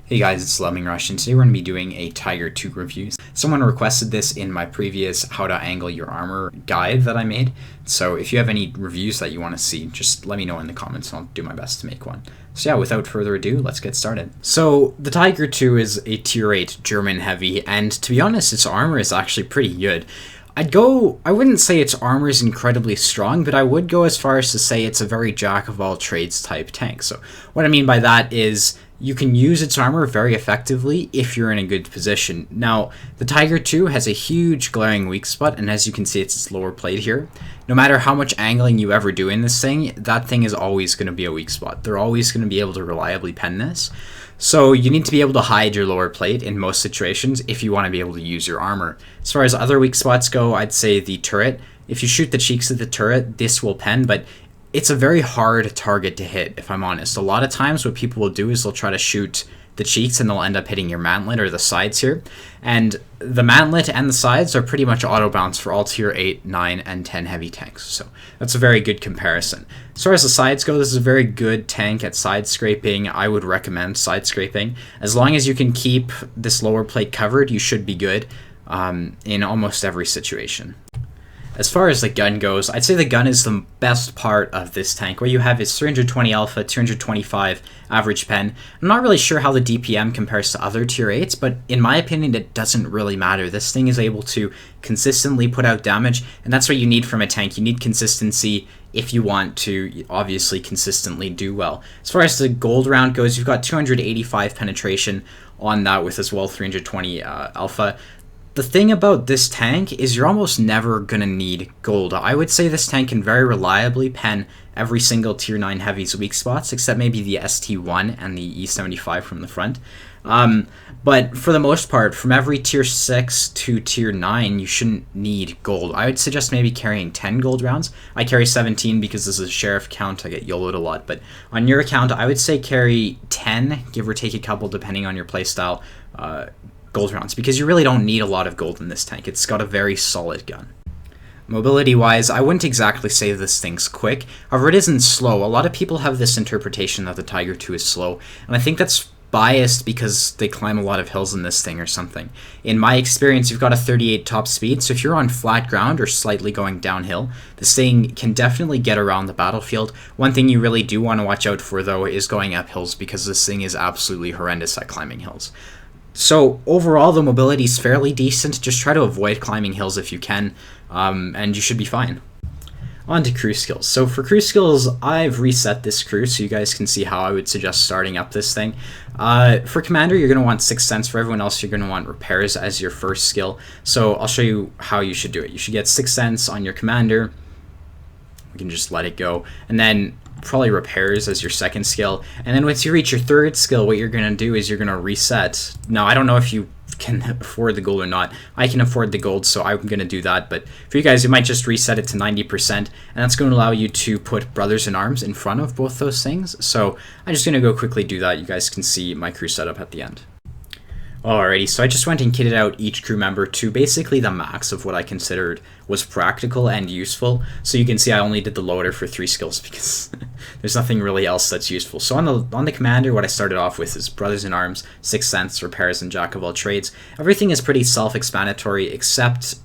Hey guys, it's Lemming Rush, and today we're going to be doing a Tiger 2 review. Someone requested this in my previous How to Angle Your Armor guide that I made, so if you have any reviews that you want to see, just let me know in the comments and I'll do my best to make one. So yeah, without further ado, let's get started. So the Tiger 2 is a tier 8 German heavy, and to be honest, its armor is actually pretty good. I wouldn't say its armor is incredibly strong, but I would go as far as to say it's a very jack-of-all-trades type tank. So what I mean by that is you can use its armor very effectively if you're in a good position. Now, the Tiger 2 has a huge glaring weak spot, and as you can see, it's its lower plate here. No matter how much angling you ever do in this thing, that thing is always going to be a weak spot. They're always going to be able to reliably pen this. So you need to be able to hide your lower plate in most situations if you want to be able to use your armor. As far as other weak spots go, I'd say the turret. If you shoot the cheeks of the turret, this will pen, but it's a very hard target to hit, if I'm honest. A lot of times what people will do is they'll try to shoot the cheeks and they'll end up hitting your mantlet or the sides here. And the mantlet and the sides are pretty much auto bounce for all tier 8, 9, and 10 heavy tanks. So that's a very good comparison. As far as the sides go, this is a very good tank at side scraping. I would recommend side scraping. As long as you can keep this lower plate covered, you should be good in almost every situation. As far as the gun goes, I'd say the gun is the best part of this tank. What you have is 320 alpha, 225 average pen. I'm not really sure how the DPM compares to other tier 8s, but in my opinion, it doesn't really matter. This thing is able to consistently put out damage, and that's what you need from a tank. You need consistency if you want to obviously consistently do well. As far as the gold round goes, you've got 285 penetration on that with as well 320 alpha. The thing about this tank is you're almost never going to need gold. I would say this tank can very reliably pen every single tier 9 heavy's weak spots, except maybe the ST1 and the E75 from the front. But for the most part, from every tier 6 to tier 9, you shouldn't need gold. I would suggest maybe carrying 10 gold rounds. I carry 17 because this is a sheriff count. I get YOLO'd a lot. But on your account, I would say carry 10, give or take a couple depending on your playstyle, gold rounds, because you really don't need a lot of gold in this tank. It's got a very solid gun. Mobility wise, I wouldn't exactly say this thing's quick, however it isn't slow. A lot of people have this interpretation that the Tiger 2 is slow, and I think that's biased because they climb a lot of hills in this thing or something. In my experience, you've got a 38 top speed, so if you're on flat ground or slightly going downhill, this thing can definitely get around the battlefield. One thing you really do want to watch out for though is going up hills, because this thing is absolutely horrendous at climbing hills. So overall, the mobility is fairly decent. Just try to avoid climbing hills if you can, and you should be fine. On to crew skills. So for crew skills, I've reset this crew so you guys can see how I would suggest starting up this thing. For commander, you're going to want Sixth Sense. For everyone else, you're going to want repairs as your first skill. So I'll show you how you should do it. You should get Sixth Sense on your commander. We can just let it go, and then probably repairs as your second skill, and then once you reach your third skill, what you're going to do is you're going to reset. Now, I don't know if you can afford the gold or not. I can afford the gold, so I'm going to do that, but for you guys, you might just reset it to 90%, and that's going to allow you to put Brothers in Arms in front of both those things. So I'm just going to go quickly do that. You guys can see my crew setup at the end. Alrighty, so I just went and kitted out each crew member to basically the max of what I considered was practical and useful. So you can see I only did the loader for 3 skills because there's nothing really else that's useful. So on the commander, what I started off with is Brothers in Arms, Sixth Sense, repairs, and Jack of all trades. Everything is pretty self-explanatory except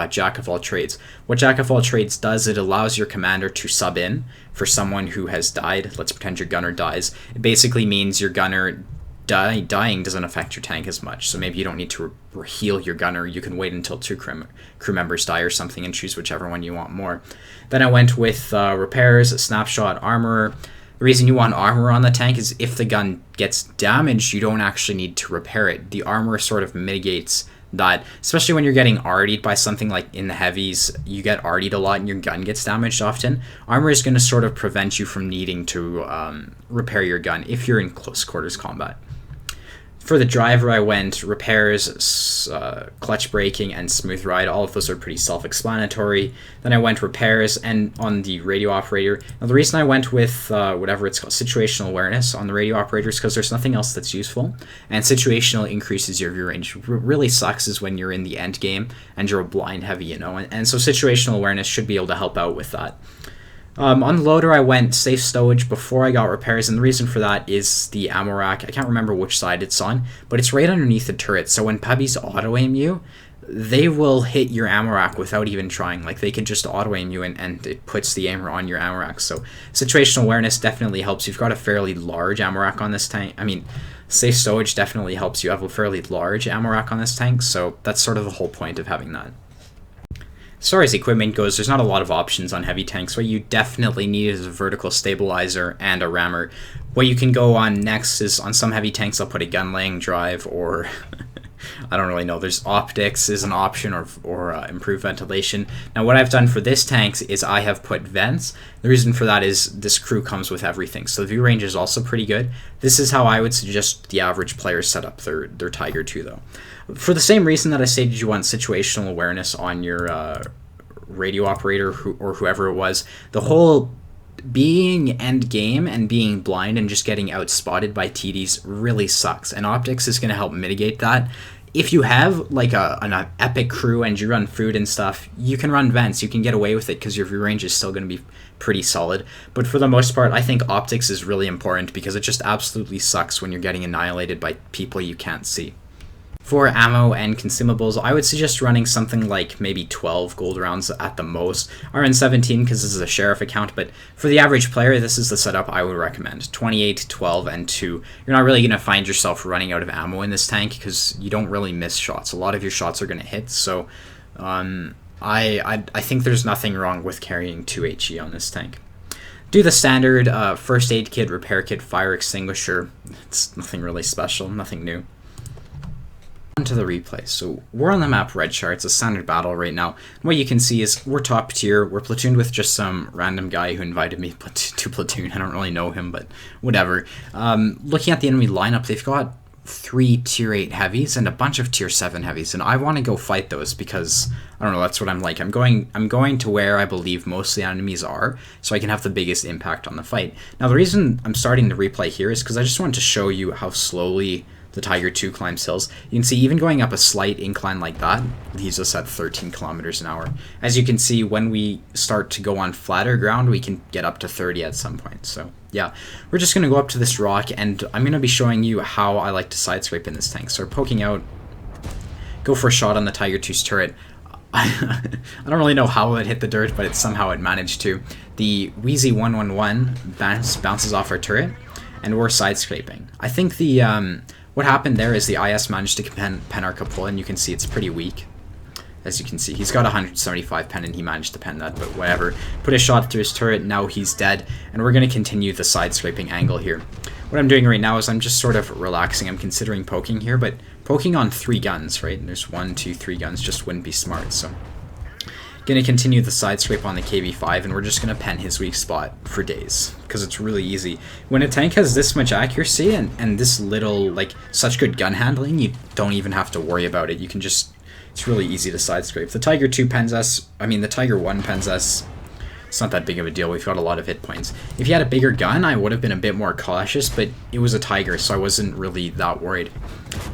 Jack of all trades. What Jack of all trades does, it allows your commander to sub in for someone who has died. Let's pretend your gunner dies. It basically means your gunner dying doesn't affect your tank as much, so maybe you don't need to heal your gunner. You can wait until 2 crew members die or something and choose whichever one you want more. Then I went with repairs, snapshot, armor. The reason you want armor on the tank is if the gun gets damaged, you don't actually need to repair it. The armor sort of mitigates that, especially when you're getting RD'd by something like in the heavies. You get RD'd a lot and your gun gets damaged often. Armor is going to sort of prevent you from needing to repair your gun if you're in close quarters combat. For the driver, I went repairs, clutch braking, and smooth ride. All of those are pretty self-explanatory. Then I went repairs, and on the radio operator. Now, the reason I went with whatever it's called, situational awareness on the radio operator is because there's nothing else that's useful, and situational increases your view range. What really sucks is when you're in the end game and you're a blind heavy, and so situational awareness should be able to help out with that. On the loader, I went safe stowage before I got repairs, and the reason for that is the ammo rack. I can't remember which side it's on, but it's right underneath the turret, so when Pebbies auto-aim you, they will hit your ammo rack without even trying. Like, they can just auto-aim you, and it puts the aimer on your ammo rack. So situational awareness definitely helps. You've got a fairly large ammo rack on this tank. I mean, safe stowage definitely helps you have a fairly large ammo rack on this tank, so that's sort of the whole point of having that. As far as equipment goes, there's not a lot of options on heavy tanks. What you definitely need is a vertical stabilizer and a rammer. What you can go on next is, on some heavy tanks, I'll put a gun laying drive, or I don't really know. There's optics is an option, or improved ventilation. Now, what I've done for this tank is I have put vents. The reason for that is this crew comes with everything, so the view range is also pretty good. This is how I would suggest the average player set up their Tiger 2, though. For the same reason that I stated you want situational awareness on your radio operator or whoever it was, the whole being end game and being blind and just getting outspotted by TDs really sucks, and optics is going to help mitigate that. If you have like an epic crew and you run food and stuff, you can run vents. You can get away with it because your view range is still going to be pretty solid. But for the most part, I think optics is really important because it just absolutely sucks when you're getting annihilated by people you can't see. For ammo and consumables, I would suggest running something like maybe 12 gold rounds at the most. I run 17 because this is a sheriff account, but for the average player, this is the setup I would recommend. 28, 12, and 2. You're not really going to find yourself running out of ammo in this tank because you don't really miss shots. A lot of your shots are going to hit, so I think there's nothing wrong with carrying 2 HE on this tank. Do the standard first aid kit, repair kit, fire extinguisher. It's nothing really special, nothing new. On to the replay. So we're on the map Redshire. It's a standard battle right now. And what you can see is we're top tier. We're platooned with just some random guy who invited me to platoon. I don't really know him, but whatever. Looking at the enemy lineup, they've got 3 tier 8 heavies and a bunch of tier 7 heavies, and I want to go fight those because I don't know, that's what I'm like. I'm going to where I believe most of the enemies are, so I can have the biggest impact on the fight. Now, the reason I'm starting the replay here is because I just want to show you how slowly the Tiger 2 climbs hills. You can see even going up a slight incline like that, he's just at 13 kilometers an hour. As you can see, when we start to go on flatter ground, we can get up to 30 at some point. So yeah, we're just going to go up to this rock, and I'm going to be showing you how I like to side scrape in this tank. So we're poking out, go for a shot on the Tiger 2's turret. I don't really know how it hit the dirt, but somehow it managed to. The Wheezy 111 bounces off our turret, and we're side scraping. I think the what happened there is the IS managed to pen our cupola, and you can see it's pretty weak. As you can see, he's got 175 pen, and he managed to pen that, but whatever. Put a shot through his turret, now he's dead, and we're going to continue the side scraping angle here. What I'm doing right now is I'm just sort of relaxing. I'm considering poking here, but poking on 3 guns, right? And there's 1, 2, 3 guns, just wouldn't be smart, so. Going to continue the side scrape on the KV5, and we're just going to pen his weak spot for days, because it's really easy. When a tank has this much accuracy and this little, like, such good gun handling, you don't even have to worry about it. You can just, it's really easy to side scrape. The Tiger 2 pens us, I mean the Tiger 1 pens us, it's not that big of a deal. We've got a lot of hit points. If he had a bigger gun, I would have been a bit more cautious, but it was a Tiger, so I wasn't really that worried.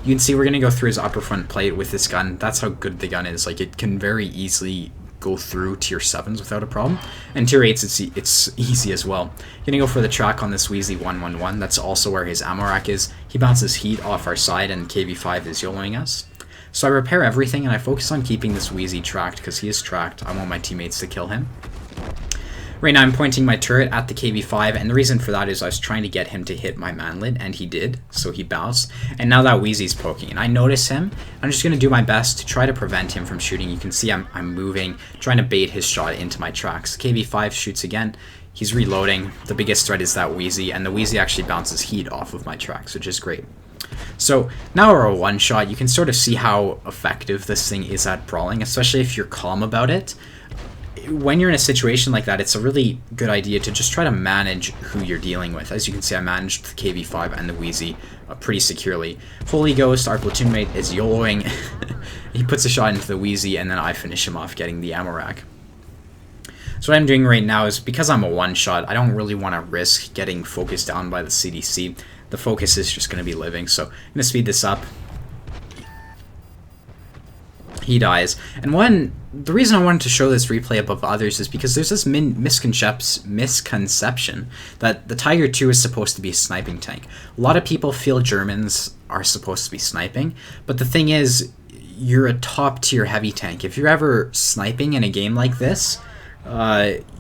You can see we're going to go through his upper front plate with this gun. That's how good the gun is. Like, it can very easily go through tier 7s without a problem, and tier 8s it's easy as well. Gonna go for the track on this Wheezy 111. That's also where his ammo rack is. He bounces heat off our side, and KV5 is YOLOing us. So I repair everything, and I focus on keeping this Wheezy tracked because he is tracked. I want my teammates to kill him. Right now I'm pointing my turret at the KV5, and the reason for that is I was trying to get him to hit my manlet, and he did, so he bounced. And now that Wheezy's poking, and I notice him. I'm just going to do my best to try to prevent him from shooting. You can see I'm moving, trying to bait his shot into my tracks. KV5 shoots again. He's reloading. The biggest threat is that Wheezy, and the Wheezy actually bounces heat off of my tracks, which is great. So now we're a one-shot. You can sort of see how effective this thing is at brawling, especially if you're calm about it. When you're in a situation like that, it's a really good idea to just try to manage who you're dealing with. As you can see, I managed the KV5 and the Wheezy pretty securely. Holy Ghost, our platoon mate, is YOLOing. He puts a shot into the Wheezy, and then I finish him off getting the ammo rack. So what I'm doing right now is, because I'm a one-shot, I don't really want to risk getting focused down by the CDC. The focus is just going to be living, so I'm going to speed this up. He dies. And when the reason I wanted to show this replay above others is because there's this misconception that the Tiger II is supposed to be a sniping tank. A lot of people feel Germans are supposed to be sniping, but the thing is, you're a top tier heavy tank. If you're ever sniping in a game like this,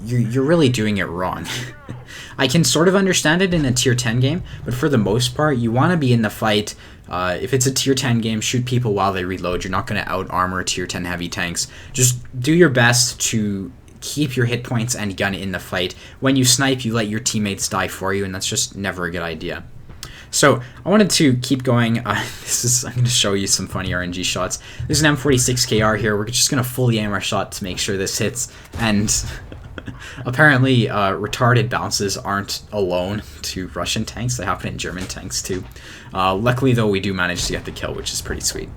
you're really doing it wrong. I can sort of understand it in a tier 10 game, but for the most part, you want to be in the fight. If it's a tier 10 game, shoot people while they reload. You're not going to out armor tier 10 heavy tanks. Just do your best to keep your hit points and gun in the fight. When you snipe, you let your teammates die for you, and that's just never a good idea. So I wanted to keep going. I'm going to show you some funny RNG shots. There's an M46KR here. We're just going to fully aim our shot to make sure this hits. And apparently retarded bounces aren't alone to Russian tanks. They happen in German tanks too. Luckily though, we do manage to get the kill, which is pretty sweet.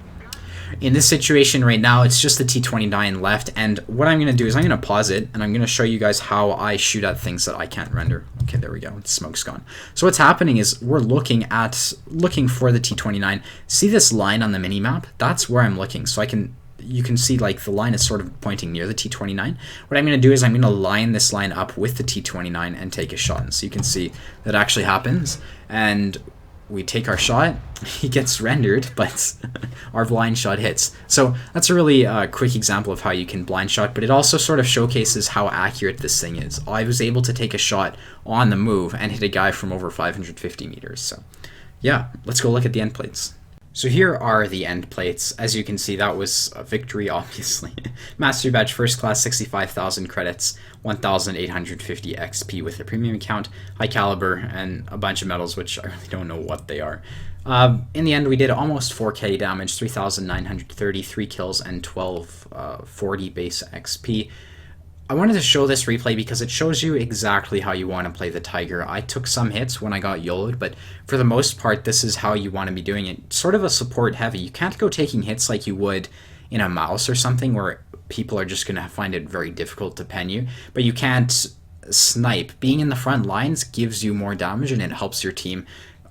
In this situation right now, it's just the T-29 left, and what I'm going to do is I'm going to pause it, and I'm going to show you guys how I shoot at things that I can't render. Okay, there we go. The smoke's gone. So what's happening is we're looking for the T-29. See this line on the mini-map? That's where I'm looking. So you can see like the line is sort of pointing near the T-29. What I'm going to do is I'm going to line this line up with the T-29 and take a shot. And so you can see that actually happens, and we take our shot, he gets rendered, but our blind shot hits. So that's a really quick example of how you can blind shot, but it also sort of showcases how accurate this thing is. I was able to take a shot on the move and hit a guy from over 550 meters. So yeah, let's go look at the end plates. So here are the end plates. As you can see, that was a victory, obviously. Mastery Badge First Class, 65,000 credits, 1,850 XP with a premium account, high caliber, and a bunch of medals, which I really don't know what they are. In the end, we did almost 4k damage, 3,930, 3 kills, and 1240 base XP. I wanted to show this replay because it shows you exactly how you want to play the Tiger. I took some hits when I got YOLO'd, but for the most part, this is how you want to be doing it. Sort of a support heavy. You can't go taking hits like you would in a mouse or something where people are just going to find it very difficult to pen you, but you can't snipe. Being in the front lines gives you more damage and it helps your team.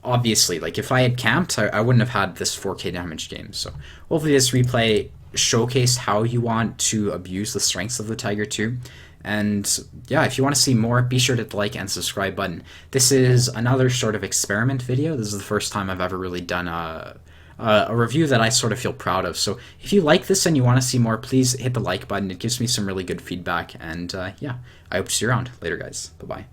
Obviously, like if I had camped, I wouldn't have had this 4k damage game. So hopefully this replay showcased how you want to abuse the strengths of the Tiger II. And yeah, if you want to see more, be sure to hit the like and subscribe button. This is another sort of experiment video. This is the first time I've ever really done a review that I sort of feel proud of. So if you like this and you want to see more, please hit the like button. It gives me some really good feedback. And yeah, I hope to see you around. Later, guys. Bye-bye.